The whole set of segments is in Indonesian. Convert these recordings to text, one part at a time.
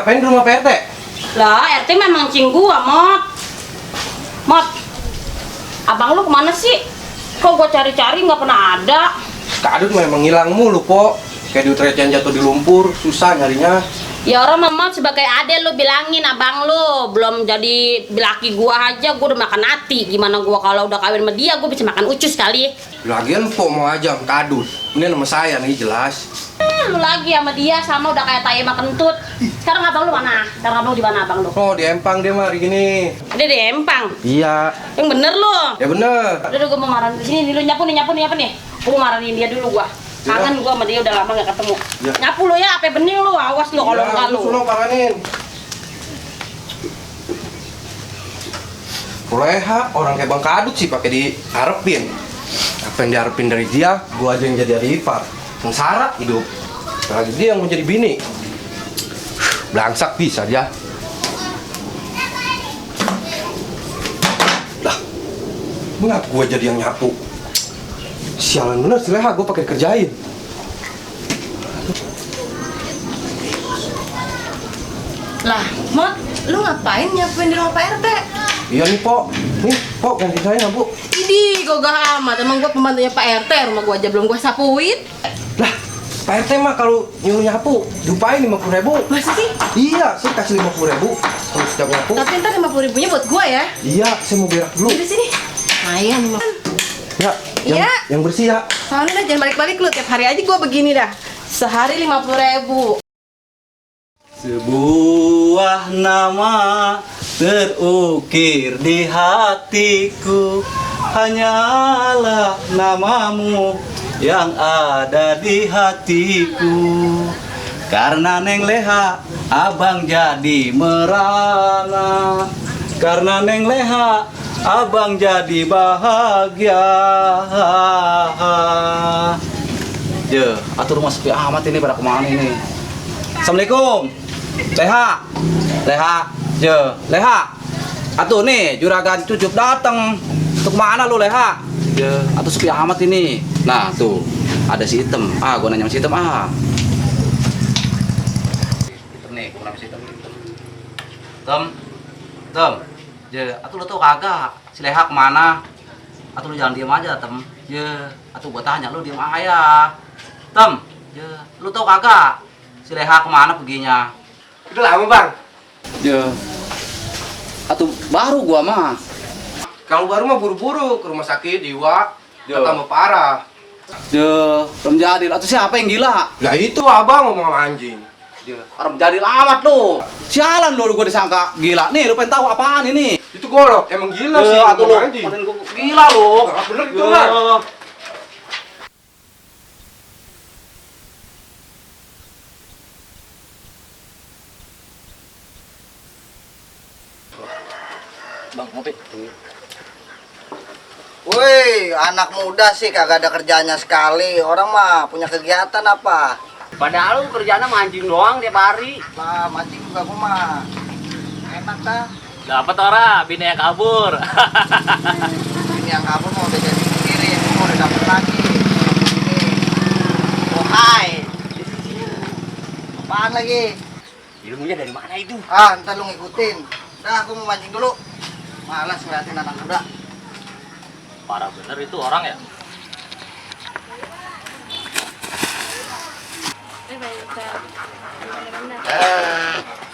ngapain di rumah Pak RT? Lah, RT memang cing gua, Mot. Mot, abang lu kemana sih? Kok gua cari-cari nggak pernah ada. Kadut memang hilang mulu, Po. Kayak diutrecan jatuh di lumpur, susah nyarinya. Ya orang Mot sebagai ade lu bilangin abang lu belum jadi laki gua aja gua udah makan hati. Gimana gua kalau udah kawin sama dia gua bisa makan ucus kali. Lagian Po mau aja sama Kadut. Ini nama saya nih jelas. Lu lagi sama dia sama udah kayak tai sama kentut. Sekarang abang lu mana? Sekarang abang lu di mana abang lu? Oh, di Empang dia mah hari gini. Ada di Empang. Iya. Yang bener lu. Ya bener. Udah gua mau marahin di sini dulu nyapu nih. Gua mau marahin dia dulu gua. Kangen gua sama dia udah lama gak ketemu. Ya. Nyapu lu ya, apa bening lu, awas lu kalau enggak lu. Suruh paranin. Kuleha orang kayak Bang Kadut sih pakai diharapin. Apa yang diharapin dari dia, gua aja yang jadi adik ipar. Sengsara hidup. Lagi dia yang mau jadi bini. Blangsak bisa dia. Lah, mengapa gua jadi yang nyapu? Sialan bener sih Leha, gua pakai kerjain. Lah, Mot, lu ngapain nyapuin di rumah Pak RT? Iya nih, Po. Nih, Po, ganti saya, Bu. Idih, gogah amat. Emang gua pembantunya Pak RT, rumah gua aja belum gua sapuin. Lah, Pak RT mah kalau nyuruh nyapu, diupain 50.000. Masa sih? Iya, saya kasih 50.000 kalau setiap nyapu. Tapi ntar 50.000-nya buat gua ya. Iya, saya mau berak dulu. Di sini. Lumayan, Mot. Ya, Iya. yang bersih ya. Soalnya jangan balik-balik lu. Tiap hari aja gua begini dah. Sehari 50.000. Sebuah nama terukir di hatiku, hanyalah namamu yang ada di hatiku. Karena Neng Leha, abang jadi merana. Karena Neng Leha, abang jadi bahagia. Atur rumah sepi amat ini pada kemana ini? Assalamualaikum. Leha, Leha. Atuh nih, juragan Cucup datang. Untuk mana lu Leha? Atuh sepi amat ini. Nah tuh, ada si Item. Gua nanya sama si Item Item nih, gua nanya si Item. Tem. Atuh lu tau kagak? Si Leha kemana? Atuh lu jangan diem aja, Tem. Atuh gua tanya lu diem aja. Tem, lu tau kagak? Si Leha kemana perginya? Udah lama, Bang. Atuh baru gua mah. Kalau baru mah buru-buru ke rumah sakit, jiwa. Tambah parah. Belum jadi. Atuh siapa yang gila? Lah itu abang ngomong sama anjing. Orang jadi amat lu. Sialan lu gua disangka gila. Nih lu pengen tahu apaan ini? Itu golok, emang gila sih Atuh lu. ngomong anjing. Gila lu. Nggak bener itu, Bang. Bang, ngopi. Woi, anak muda sih kagak ada kerjanya sekali. Orang mah punya kegiatan apa? Padahal lu kerjanya mancing doang tiap hari. Lah, mancing juga gua mah. Enak dah. Dapat orang, bini yang kabur. Ini yang kabur mau udah jadi sendiri, mau udah dapet lagi. Oh, hai. Apaan lagi? Ilmunya dari mana itu? Ntar lu ngikutin. Dah, aku mau mancing dulu. Malas ngeliatin anak muda. Parah bener itu orang ya.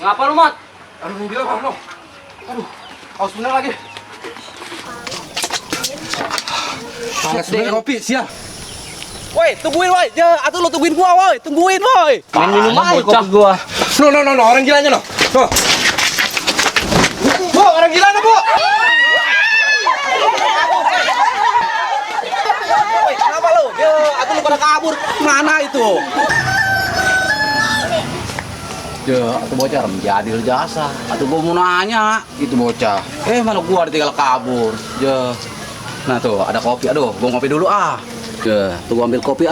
Ngapa lu, Mot? Aduh, gila, Bang. Lo. Aduh, haus bener lagi. Panas bener kopi, siap. Woi, tungguin woi. Atuh lu tungguin gua woi. Tungguin woi. Minum aja kopi gua. No, orang gilanya, no. No. Bu, orang gila, no, Bu. Woi, kenapa lu? Atuh lu pada kabur. Mana itu? Atuh bocah menjadi jasa. Atuh gua mau nanya, itu bocah. Malah gua ditinggal kabur. Nah tuh, ada kopi. Aduh, gua ngopi dulu tuh gua ambil kopi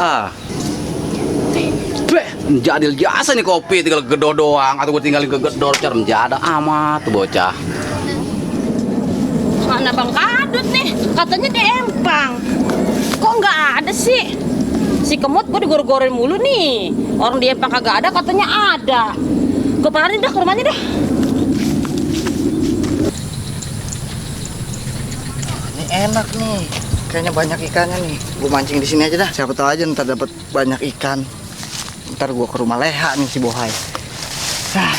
Menjadil jasa nih kopi, tinggal gedor doang. Atau gua tinggalin gedor, cara menjada amat tuh bocah. Mana Bang Kadut nih? Katanya di Empang. Kok nggak ada sih? Si Kemot gue digor-gorin mulu nih. Orang di Empang kagak ada, katanya ada. Gue paling dah ke rumahnya deh. Ini enak nih. Kayaknya banyak ikannya nih. Gue mancing di sini aja dah. Siapa tahu aja ntar dapat banyak ikan. Ntar gue ke rumah Leha nih si Bohai. Ah.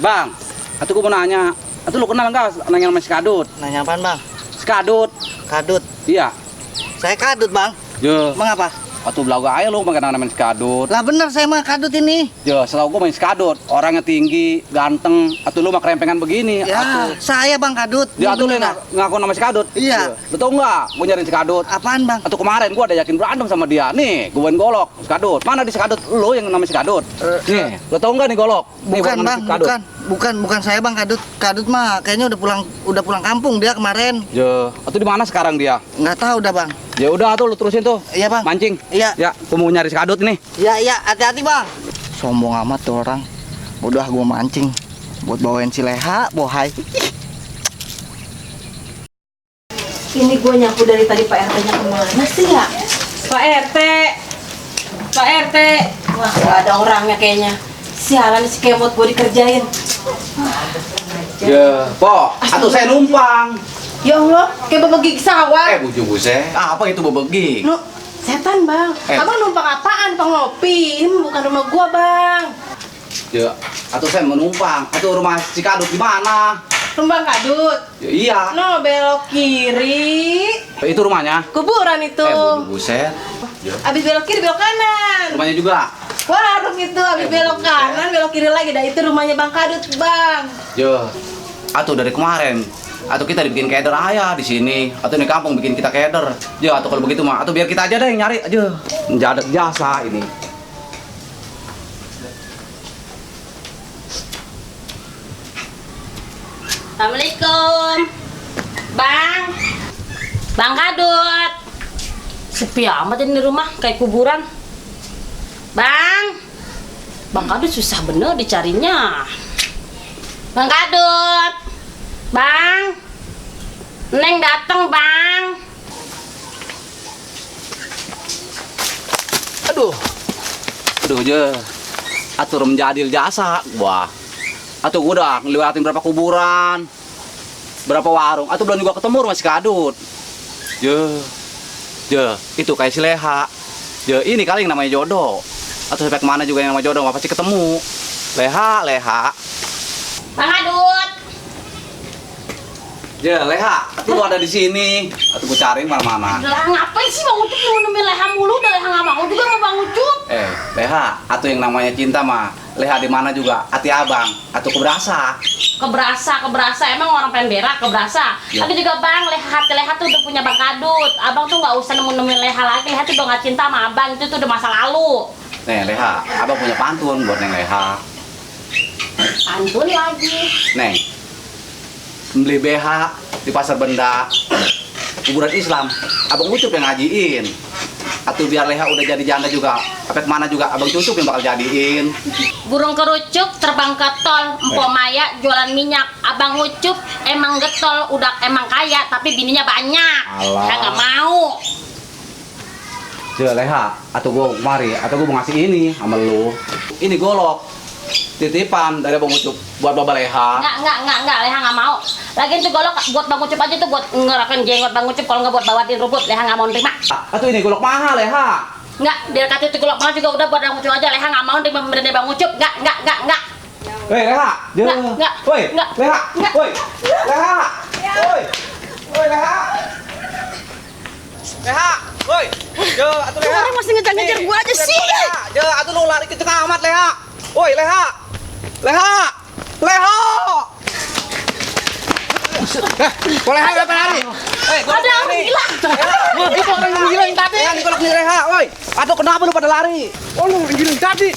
Bang, atuh gua mau nanya. Atuh lu kenal enggak nanya sama si Kadut? Nanya apaan bang? Si Kadut. Kadut. Iya. Saya kadut bang. Je, Emang apa? atuh belaga aja lu makan namanya si Kadut. Lah bener saya mah kadut ini. Je, selalu gua main si Kadut. Orangnya tinggi, ganteng. Atuh lu mah kerempengan begini. Ya Atuh. saya bang kadut. Ya atuh lu Bener, ngaku nama si Kadut. Iya. Je, lu tau enggak gua nyariin si Kadut? apaan bang? Atau kemarin gua ada yakin berantem sama dia. Nih, gua bawain golok si Kadut. Mana di si Kadut? Lu yang namanya si Kadut. Nih, lu tau enggak nih golok? Nih, Bukan buat nama bang, si Kadut. bukan saya bang kadut. Kadut mah kayaknya udah pulang kampung dia kemarin. Je, atuh di mana sekarang dia? Nggak tahu dah bang. Ya udah tuh lu terusin tuh. Iya bang. Mancing. Iya. Ya, gua mau nyari si Kadut nih. Iya hati-hati bang. Sombong amat tuh orang. Udah gua mancing buat bawain si Leha, Bohai. Ini gue nyapu dari tadi Pak RT-nya kemana sih ya? Pak RT, Pak RT. Wah, gak ada orangnya kayaknya. Sialan si kemot gue dikerjain. Ya, po, atuh saya numpang. Ya Allah, kayak bebek gigi sawah. Buju buset. Apa itu bebegi? Lu setan bang. Abang numpang apaan? Numpang ngopi. Ini bukan rumah gua bang. Ya, atuh saya mau numpang. Atuh rumah si Kadut di mana? Rumah kadut. Ya, iya. No, belok kiri. Itu rumahnya. Kuburan itu. Buju buset. Ya. Abis belok kiri, belok kanan. Rumahnya juga. Warung itu, abis belok kanan, belok kiri lagi. Dah itu rumahnya Bang Kadut, Bang. Ya, atuh dari kemarin. Atau kita dibikin keder aja di sini. Atau di kampung bikin kita keder. Ya, atau kalau begitu mah, atau biar kita aja deh yang nyari aja. Menjadak jasa ini. Assalamualaikum. Bang. Bang Kadut. Sepi amat ini rumah kayak kuburan. Bang. Bang Kadut susah bener dicarinya. Bang Kadut. Bang. Neng dateng, Bang. Aduh. Aduh, je. Atur menjadil jasa. Wah. Atuh gua udah ngelewatin berapa kuburan. Berapa warung. Atuh belum juga ketemu rumah si Kadut. Je, itu kayak si Leha. Je, ini kali yang namanya jodoh. Atau sampai kemana juga yang namanya jodoh, nggak pasti ketemu. Leha. Bang Kadut. Je, Leha, atuh lu ada di sini. Atuh gua cariin mana-mana. Lah ngapain sih Bang Ucup nemenin Leha mulu? Udah Leha nggak mau juga sama Bang Ucup. Leha, atuh yang namanya cinta mah. Leha di mana juga, hati abang. Atuh keberasa. Keberasa. Emang orang pengen berak keberasa. Ya. Tapi juga Bang, Leha tuh udah punya Bang Kadut. Abang tuh nggak usah nemuin Leha lagi. Leha tuh udah nggak cinta sama Abang. Itu tuh udah masa lalu. Nih Leha, abang punya pantun buat Neng Leha. Pantun lagi. Neng, beli BH di pasar benda kuburan Islam, abang Ucup yang ngajiin. Atau biar Leha udah jadi janda juga, sampai kemana juga abang Cucup yang bakal jadiin. Burung kerucuk terbang ke tol, Empok Maya jualan minyak. Abang Ucup emang getol, udah emang kaya, tapi bininya banyak. Alah. Saya nggak mau. Coba Leha, atau gua kemari, atau gua mau ngasih ini sama lu. Ini golok, titipan dari abang Ucup buat Baba Leha. Nggak, Leha nggak mau. Lagian tuh golok buat Bang Ucup aja tuh, buat ngerakan jenggot Bang Ucup, kalau nggak buat bawain rumput. Leha nggak mau terima. Atau ini golok mahal Leha. Nggak, dia kata itu golok mahal juga udah buat Bang Ucup aja. Leha nggak mau terima pemberian dari Bang Ucup. Nggak. Hei Leha, Nggak. Woi, Nggak. Leha, Nggak. woi, Leha, woi Leha. Leha, woi, atuh Leha. Orang masih ngejar-ngejar gua aja sih. Atuh lu lari kenceng amat Leha. Woi Leha, Leha. Kok Leha kenapa lari? Ada orang gila. Itu orang yang gila yang tadi. Ini golok nih Leha, woi. Aduh kenapa lu pada lari? Oh lu yang gila yang tadi.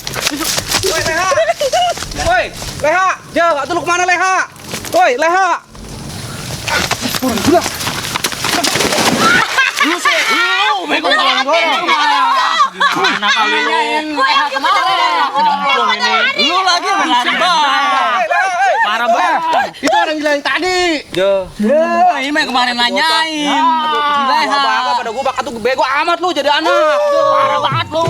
Woi Leha. Woi, Leha. Atuh lu kemana Leha? Woi Leha. Orang gila. Lu sih, lu bego gorong. Gimana kali lu? Leha kemana? Lu lagi berlari, Bang. Parah banget. Itu orang gila yang tadi. Ini mah kemarin nanyain. Bangga pada gua bakal tuh bego amat lu jadi anak. Parah banget lu.